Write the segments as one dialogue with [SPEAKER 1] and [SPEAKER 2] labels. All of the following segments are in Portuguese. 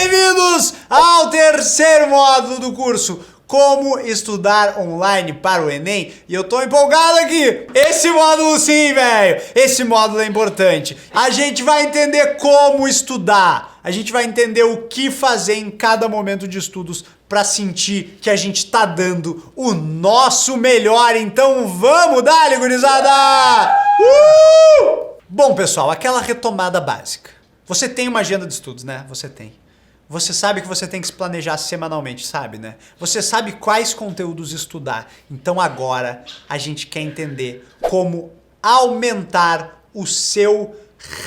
[SPEAKER 1] Bem-vindos ao terceiro módulo do curso Como Estudar Online para o Enem. E eu tô empolgado aqui. Esse módulo sim, velho. Esse módulo é importante. A gente vai entender como estudar. A gente vai entender o que fazer em cada momento de estudos para sentir que a gente tá dando o nosso melhor. Então vamos dar, gurizada! Bom, pessoal, aquela retomada básica. Você tem uma agenda de estudos, né? Você tem. Você sabe que você tem que se planejar semanalmente, sabe, né? Você sabe quais conteúdos estudar. Então agora a gente quer entender como aumentar o seu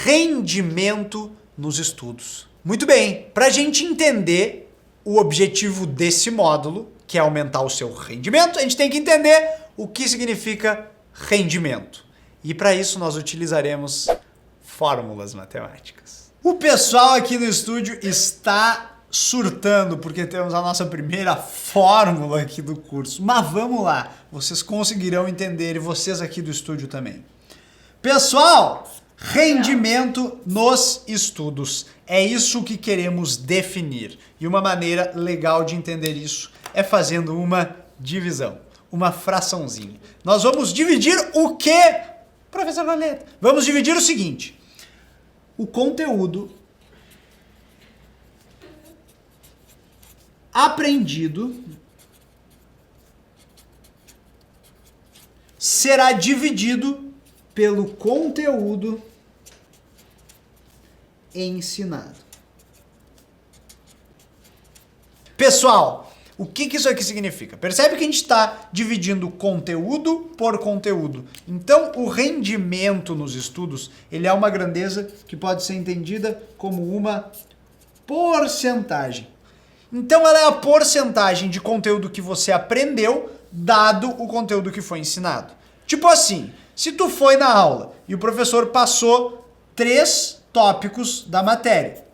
[SPEAKER 1] rendimento nos estudos. Muito bem, para a gente entender o objetivo desse módulo, que é aumentar o seu rendimento, a gente tem que entender o que significa rendimento. E para isso nós utilizaremos fórmulas matemáticas. O pessoal aqui no estúdio está surtando porque temos a nossa primeira fórmula aqui do curso. Mas vamos lá, vocês conseguirão entender e vocês aqui do estúdio também. Pessoal, rendimento nos estudos. É isso que queremos definir. E uma maneira legal de entender isso é fazendo uma divisão, uma fraçãozinha. Nós vamos dividir o quê? Professor Valeta. Vamos dividir o seguinte. O conteúdo aprendido será dividido pelo conteúdo ensinado. Pessoal, o que isso aqui significa? Percebe que a gente está dividindo conteúdo por conteúdo. Então, o rendimento nos estudos, ele é uma grandeza que pode ser entendida como uma porcentagem. Então, ela é a porcentagem de conteúdo que você aprendeu, dado o conteúdo que foi ensinado. Tipo assim, se tu foi na aula e o professor passou 3 tópicos da matéria,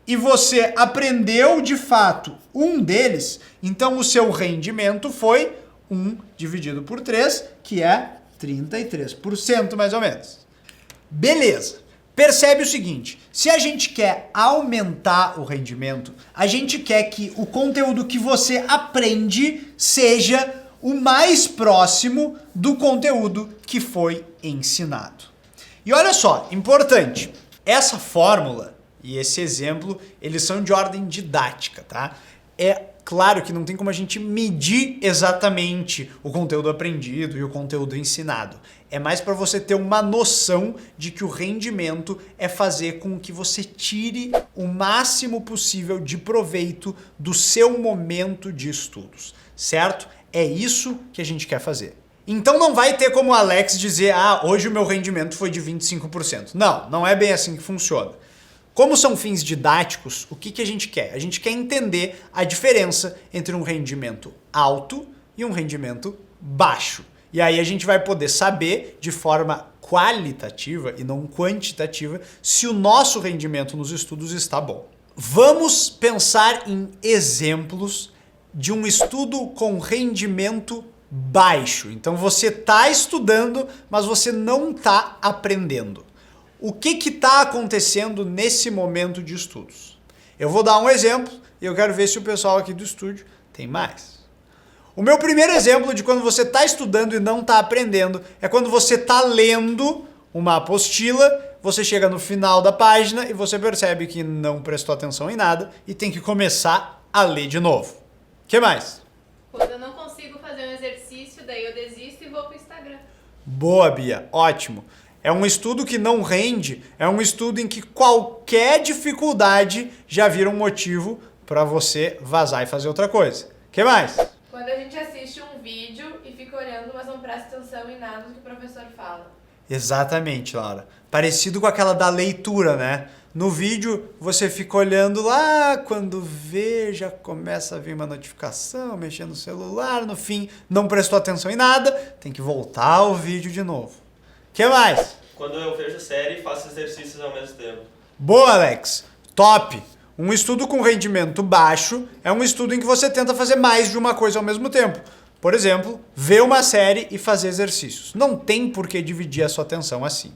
[SPEAKER 1] e você aprendeu de fato um deles, então o seu rendimento foi 1 dividido por 3, que é 33% mais ou menos. Beleza. Percebe o seguinte, se a gente quer aumentar o rendimento, a gente quer que o conteúdo que você aprende seja o mais próximo do conteúdo que foi ensinado. E olha só, importante, essa fórmula e esse exemplo, eles são de ordem didática, tá? É claro que não tem como a gente medir exatamente o conteúdo aprendido e o conteúdo ensinado. É mais para você ter uma noção de que o rendimento é fazer com que você tire o máximo possível de proveito do seu momento de estudos, certo? É isso que a gente quer fazer. Então não vai ter como o Alex dizer, hoje o meu rendimento foi de 25%. Não, não é bem assim que funciona. Como são fins didáticos, o que a gente quer? A gente quer entender a diferença entre um rendimento alto e um rendimento baixo. E aí a gente vai poder saber de forma qualitativa e não quantitativa se o nosso rendimento nos estudos está bom. Vamos pensar em exemplos de um estudo com rendimento baixo. Então você está estudando, mas você não está aprendendo. O que está acontecendo nesse momento de estudos? Eu vou dar um exemplo e eu quero ver se o pessoal aqui do estúdio tem mais. O meu primeiro exemplo de quando você está estudando e não está aprendendo é quando você está lendo uma apostila, você chega no final da página e você percebe que não prestou atenção em nada e tem que começar a ler de novo. O que mais?
[SPEAKER 2] Quando eu não consigo fazer um exercício, daí eu desisto e vou pro Instagram.
[SPEAKER 1] Boa, Bia. Ótimo. É um estudo que não rende, é um estudo em que qualquer dificuldade já vira um motivo para você vazar e fazer outra coisa. O que mais?
[SPEAKER 2] Quando a gente assiste um vídeo e fica olhando, mas não presta atenção em nada do que o professor fala.
[SPEAKER 1] Exatamente, Laura. Parecido com aquela da leitura, né? No vídeo você fica olhando lá, quando vê, já começa a vir uma notificação, mexendo no celular, no fim não prestou atenção em nada, tem que voltar ao vídeo de novo. O que mais?
[SPEAKER 3] Quando eu vejo série e faço exercícios ao mesmo tempo.
[SPEAKER 1] Boa, Alex. Top. Um estudo com rendimento baixo é um estudo em que você tenta fazer mais de uma coisa ao mesmo tempo. Por exemplo, ver uma série e fazer exercícios. Não tem por que dividir a sua atenção assim.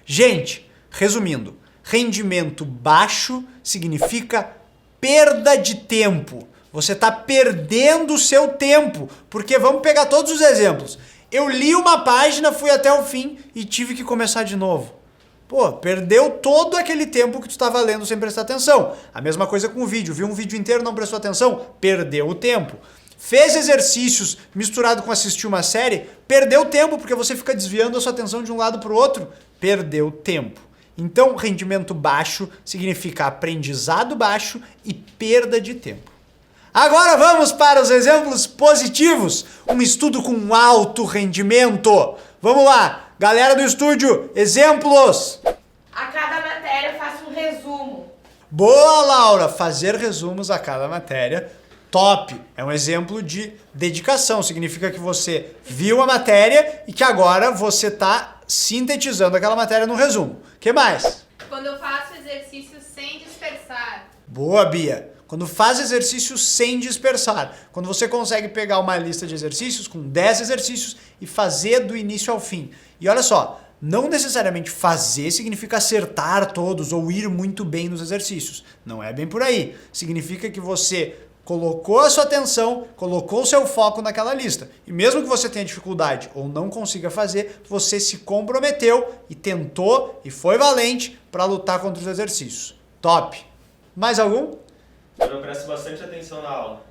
[SPEAKER 1] Gente, resumindo, rendimento baixo significa perda de tempo. Você está perdendo o seu tempo, porque vamos pegar todos os exemplos. Eu li uma página, fui até o fim e tive que começar de novo. Pô, perdeu todo aquele tempo que tu estava lendo sem prestar atenção. A mesma coisa com o vídeo. Viu um vídeo inteiro, não prestou atenção? Perdeu o tempo. Fez exercícios misturado com assistir uma série? Perdeu tempo, porque você fica desviando a sua atenção de um lado para o outro. Perdeu tempo. Então, rendimento baixo significa aprendizado baixo e perda de tempo. Agora vamos para os exemplos positivos. Um estudo com alto rendimento. Vamos lá. Galera do estúdio, exemplos!
[SPEAKER 2] A cada matéria faça um resumo.
[SPEAKER 1] Boa, Laura! Fazer resumos a cada matéria, top! É um exemplo de dedicação. Significa que você viu a matéria e que agora você está sintetizando aquela matéria no resumo. O que mais?
[SPEAKER 4] Quando eu faço exercícios sem dispersar.
[SPEAKER 1] Boa, Bia! Quando faz exercícios sem dispersar. Quando você consegue pegar uma lista de exercícios com 10 exercícios e fazer do início ao fim. E olha só, não necessariamente fazer significa acertar todos ou ir muito bem nos exercícios. Não é bem por aí. Significa que você colocou a sua atenção, colocou o seu foco naquela lista. E mesmo que você tenha dificuldade ou não consiga fazer, você se comprometeu e tentou e foi valente para lutar contra os exercícios. Top! Mais algum?
[SPEAKER 3] Eu presto bastante atenção na aula.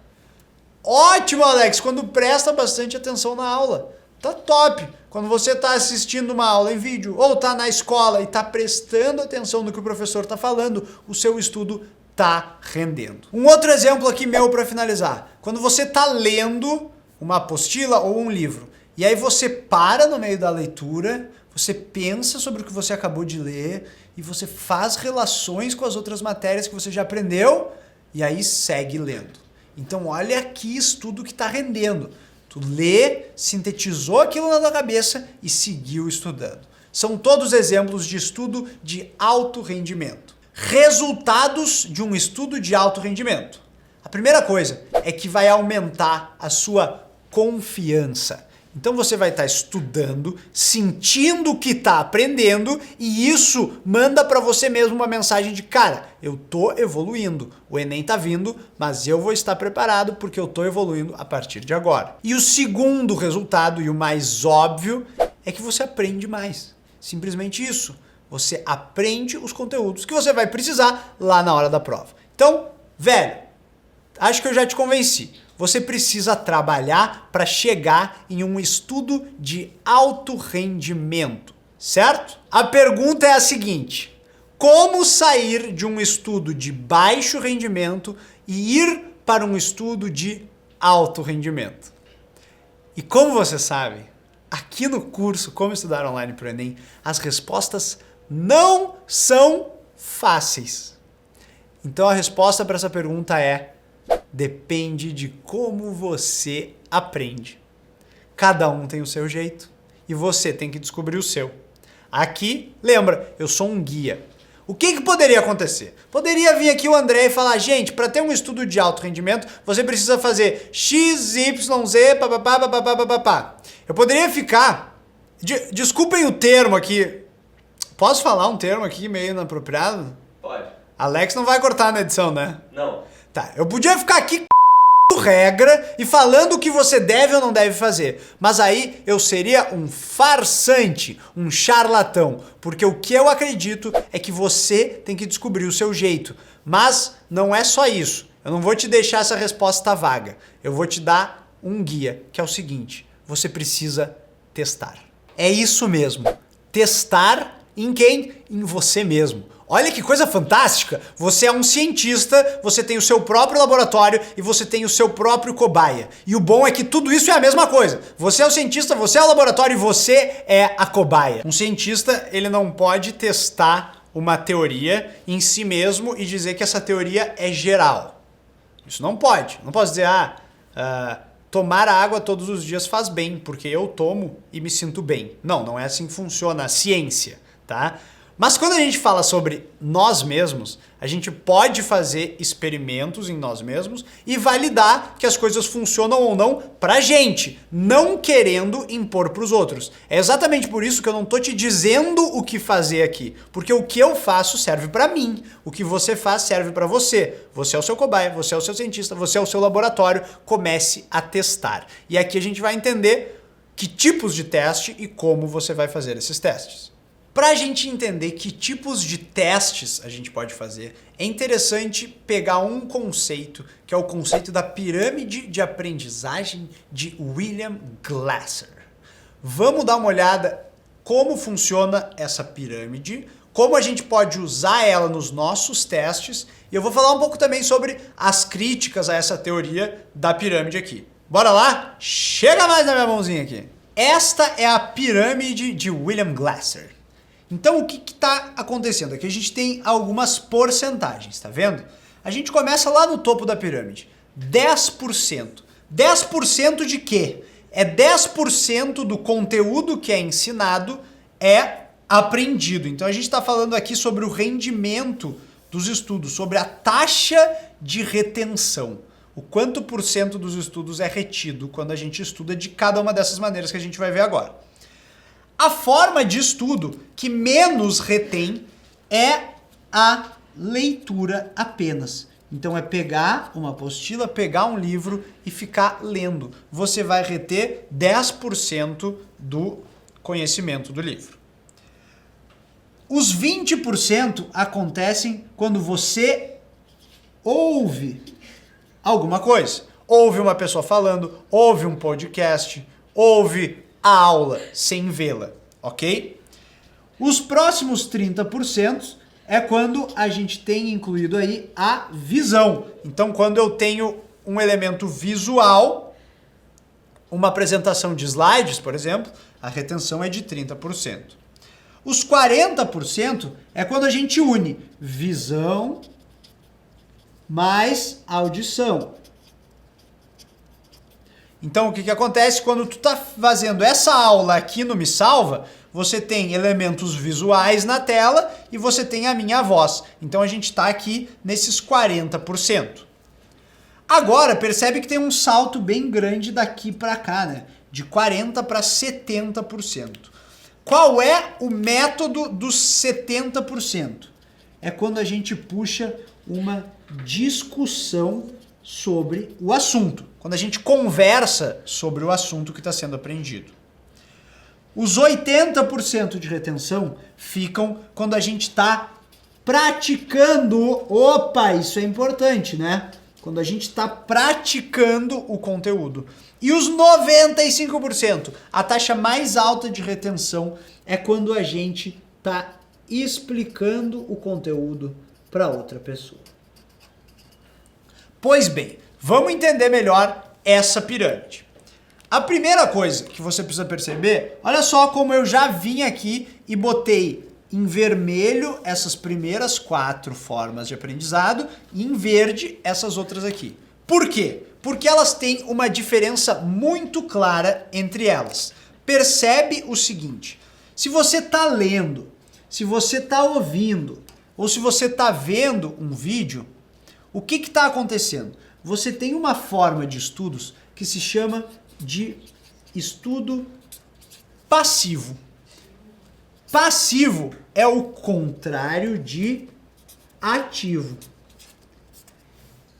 [SPEAKER 1] Ótimo, Alex! Quando presta bastante atenção na aula. Tá top! Quando você está assistindo uma aula em vídeo ou está na escola e está prestando atenção no que o professor está falando, o seu estudo está rendendo. Um outro exemplo aqui meu para finalizar. Quando você está lendo uma apostila ou um livro e aí você para no meio da leitura, você pensa sobre o que você acabou de ler e você faz relações com as outras matérias que você já aprendeu e aí segue lendo. Então olha aqui estudo que está rendendo. Tu lê, sintetizou aquilo na tua cabeça e seguiu estudando. São todos exemplos de estudo de alto rendimento. Resultados de um estudo de alto rendimento. A primeira coisa é que vai aumentar a sua confiança. Então você vai estar estudando, sentindo que está aprendendo e isso manda para você mesmo uma mensagem de cara, eu tô evoluindo, o Enem tá vindo, mas eu vou estar preparado porque eu tô evoluindo a partir de agora. E o segundo resultado e o mais óbvio é que você aprende mais. Simplesmente isso. Você aprende os conteúdos que você vai precisar lá na hora da prova. Então, velho, acho que eu já te convenci. Você precisa trabalhar para chegar em um estudo de alto rendimento, certo? A pergunta é a seguinte: como sair de um estudo de baixo rendimento e ir para um estudo de alto rendimento? E como você sabe, aqui no curso Como Estudar Online para o Enem, as respostas não são fáceis. Então a resposta para essa pergunta é: depende de como você aprende. Cada um tem o seu jeito e você tem que descobrir o seu. Aqui, lembra, eu sou um guia. O que poderia acontecer? Poderia vir aqui o André e falar, gente, para ter um estudo de alto rendimento, você precisa fazer X, Y, Z, papapá, papapá, papapá. Eu poderia ficar... Desculpem o termo aqui. Posso falar um termo aqui meio inapropriado?
[SPEAKER 3] Pode.
[SPEAKER 1] Alex não vai cortar na edição, né?
[SPEAKER 3] Não.
[SPEAKER 1] Tá, eu podia ficar aqui regra e falando o que você deve ou não deve fazer, mas aí eu seria um farsante, um charlatão, porque o que eu acredito é que você tem que descobrir o seu jeito, mas não é só isso, eu não vou te deixar essa resposta vaga, eu vou te dar um guia, que é o seguinte, você precisa testar. É isso mesmo, testar em quem? Em você mesmo. Olha que coisa fantástica! Você é um cientista, você tem o seu próprio laboratório e você tem o seu próprio cobaia. E o bom é que tudo isso é a mesma coisa. Você é o cientista, você é o laboratório e você é a cobaia. Um cientista, ele não pode testar uma teoria em si mesmo e dizer que essa teoria é geral. Isso não pode. Não posso dizer, tomar água todos os dias faz bem, porque eu tomo e me sinto bem. Não, não é assim que funciona a ciência, tá? Mas quando a gente fala sobre nós mesmos, a gente pode fazer experimentos em nós mesmos e validar que as coisas funcionam ou não pra gente, não querendo impor pros outros. É exatamente por isso que eu não tô te dizendo o que fazer aqui, porque o que eu faço serve pra mim, o que você faz serve pra você. Você é o seu cobaia, você é o seu cientista, você é o seu laboratório, comece a testar. E aqui a gente vai entender que tipos de teste e como você vai fazer esses testes. Para a gente entender que tipos de testes a gente pode fazer, é interessante pegar um conceito, que é o conceito da pirâmide de aprendizagem de William Glasser. Vamos dar uma olhada como funciona essa pirâmide, como a gente pode usar ela nos nossos testes, e eu vou falar um pouco também sobre as críticas a essa teoria da pirâmide aqui. Bora lá? Chega mais na minha mãozinha aqui. Esta é a pirâmide de William Glasser. Então o que está acontecendo? Aqui a gente tem algumas porcentagens, tá vendo? A gente começa lá no topo da pirâmide, 10%. 10% de quê? É 10% do conteúdo que é ensinado é aprendido. Então a gente está falando aqui sobre o rendimento dos estudos, sobre a taxa de retenção. O quanto por cento dos estudos é retido quando a gente estuda de cada uma dessas maneiras que a gente vai ver agora. A forma de estudo que menos retém é a leitura apenas. Então é pegar uma apostila, pegar um livro e ficar lendo. Você vai reter 10% do conhecimento do livro. Os 20% acontecem quando você ouve alguma coisa. Ouve uma pessoa falando, ouve um podcast, ouve a aula sem vê-la, ok? Os próximos 30% é quando a gente tem incluído aí a visão. Então, quando eu tenho um elemento visual, uma apresentação de slides, por exemplo, a retenção é de 30%. Os 40% é quando a gente une visão mais audição. Então, o que acontece quando tu tá fazendo essa aula aqui no Me Salva, você tem elementos visuais na tela e você tem a minha voz. Então, a gente está aqui nesses 40%. Agora, percebe que tem um salto bem grande daqui para cá, né? De 40% para 70%. Qual é o método dos 70%? É quando a gente puxa uma discussão sobre o assunto, quando a gente conversa sobre o assunto que está sendo aprendido. Os 80% de retenção ficam quando a gente está praticando. Opa, isso é importante, né? Quando a gente está praticando o conteúdo. E os 95%, a taxa mais alta de retenção é quando a gente está explicando o conteúdo para outra pessoa. Pois bem, vamos entender melhor essa pirâmide. A primeira coisa que você precisa perceber, olha só como eu já vim aqui e botei em vermelho essas primeiras 4 formas de aprendizado e em verde essas outras aqui. Por quê? Porque elas têm uma diferença muito clara entre elas. Percebe o seguinte, se você está lendo, se você está ouvindo ou se você está vendo um vídeo, o que está acontecendo? Você tem uma forma de estudos que se chama de estudo passivo. Passivo é o contrário de ativo.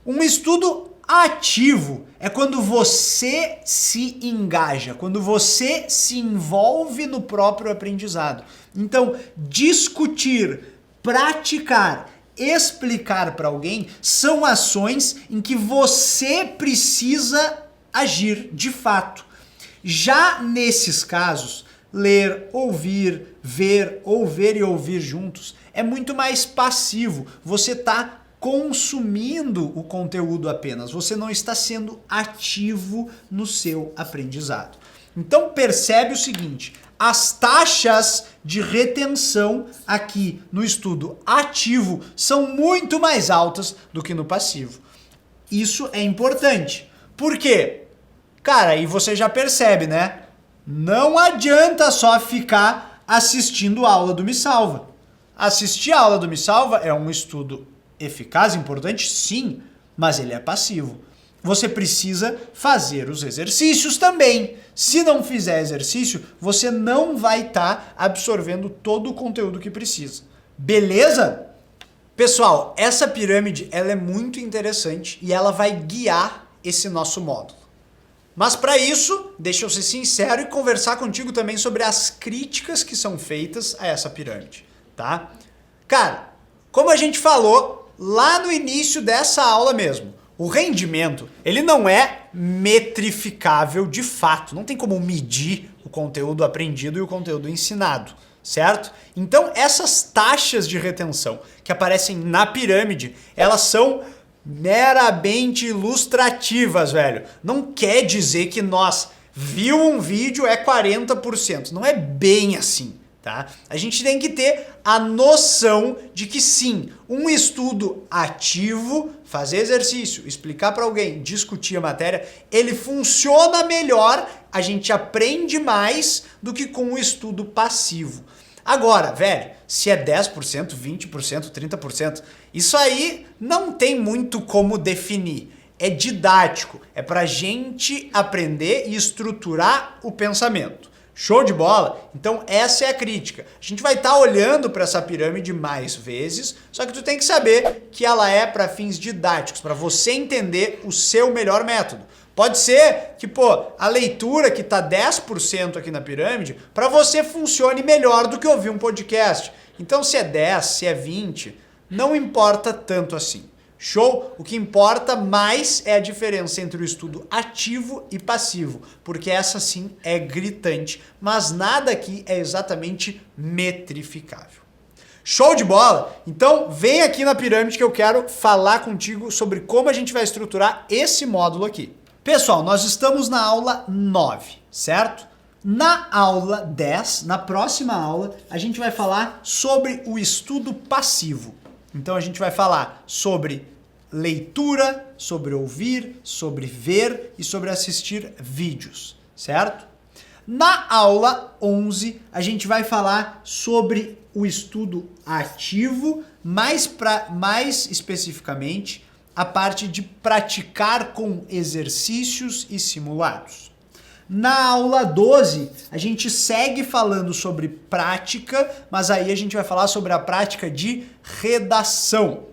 [SPEAKER 1] Um estudo ativo é quando você se engaja, quando você se envolve no próprio aprendizado. Então, discutir, praticar, explicar para alguém são ações em que você precisa agir de fato. Já nesses casos, ler, ouvir, ver e ouvir juntos é muito mais passivo. Você está consumindo o conteúdo apenas, você não está sendo ativo no seu aprendizado. Então percebe o seguinte, as taxas de retenção aqui no estudo ativo são muito mais altas do que no passivo. Isso é importante. Por quê? Cara, aí você já percebe, né? Não adianta só ficar assistindo a aula do Me Salva. assistir a aula do Me Salva é um estudo eficaz, importante? Sim, mas ele é passivo. Você precisa fazer os exercícios também. Se não fizer exercício, você não vai estar absorvendo todo o conteúdo que precisa. Beleza? Pessoal, essa pirâmide ela é muito interessante e ela vai guiar esse nosso módulo. Mas para isso, deixa eu ser sincero e conversar contigo também sobre as críticas que são feitas a essa pirâmide, tá? Cara, como a gente falou lá no início dessa aula mesmo, o rendimento, ele não é metrificável de fato, não tem como medir o conteúdo aprendido e o conteúdo ensinado, certo? Então, essas taxas de retenção que aparecem na pirâmide, elas são meramente ilustrativas, velho. Não quer dizer que nós viu um vídeo é 40%. Não é bem assim, tá? A gente tem que ter a noção de que sim, um estudo ativo, fazer exercício, explicar para alguém, discutir a matéria, ele funciona melhor, a gente aprende mais do que com um estudo passivo. Agora, velho, se é 10%, 20%, 30%, isso aí não tem muito como definir. É didático, é pra gente aprender e estruturar o pensamento. Show de bola? Então essa é a crítica. A gente vai estar olhando para essa pirâmide mais vezes, só que tu tem que saber que ela é para fins didáticos, para você entender o seu melhor método. Pode ser que, a leitura que tá 10% aqui na pirâmide, para você funcione melhor do que ouvir um podcast. Então se é 10, se é 20, não importa tanto assim. Show? O que importa mais é a diferença entre o estudo ativo e passivo, porque essa sim é gritante, mas nada aqui é exatamente metrificável. Show de bola? Então vem aqui na pirâmide que eu quero falar contigo sobre como a gente vai estruturar esse módulo aqui. Pessoal, nós estamos na aula 9, certo? Na aula 10, na próxima aula, a gente vai falar sobre o estudo passivo. Então a gente vai falar sobre leitura, sobre ouvir, sobre ver e sobre assistir vídeos, certo? Na aula 11, a gente vai falar sobre o estudo ativo, mais especificamente a parte de praticar com exercícios e simulados. Na aula 12, a gente segue falando sobre prática, mas aí a gente vai falar sobre a prática de redação.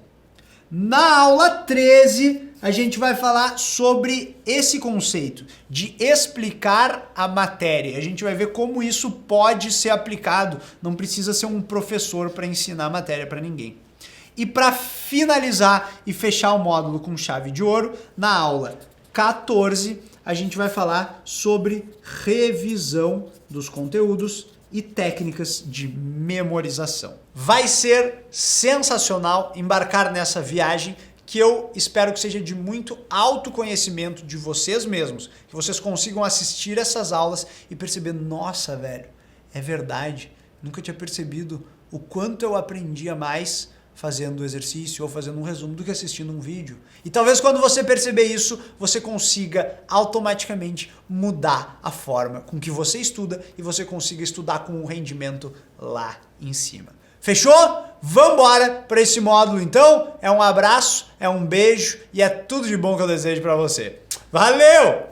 [SPEAKER 1] Na aula 13, a gente vai falar sobre esse conceito de explicar a matéria. A gente vai ver como isso pode ser aplicado. Não precisa ser um professor para ensinar a matéria para ninguém. E para finalizar e fechar o módulo com chave de ouro, na aula 14, a gente vai falar sobre revisão dos conteúdos e técnicas de memorização. Vai ser sensacional embarcar nessa viagem que eu espero que seja de muito autoconhecimento de vocês mesmos, que vocês consigam assistir essas aulas e perceber, nossa, velho, é verdade, nunca tinha percebido o quanto eu aprendia mais fazendo exercício ou fazendo um resumo do que assistindo um vídeo. E talvez quando você perceber isso, você consiga automaticamente mudar a forma com que você estuda e você consiga estudar com um rendimento lá em cima. Fechou? Vambora para esse módulo então. É um abraço, é um beijo e é tudo de bom que eu desejo para você. Valeu!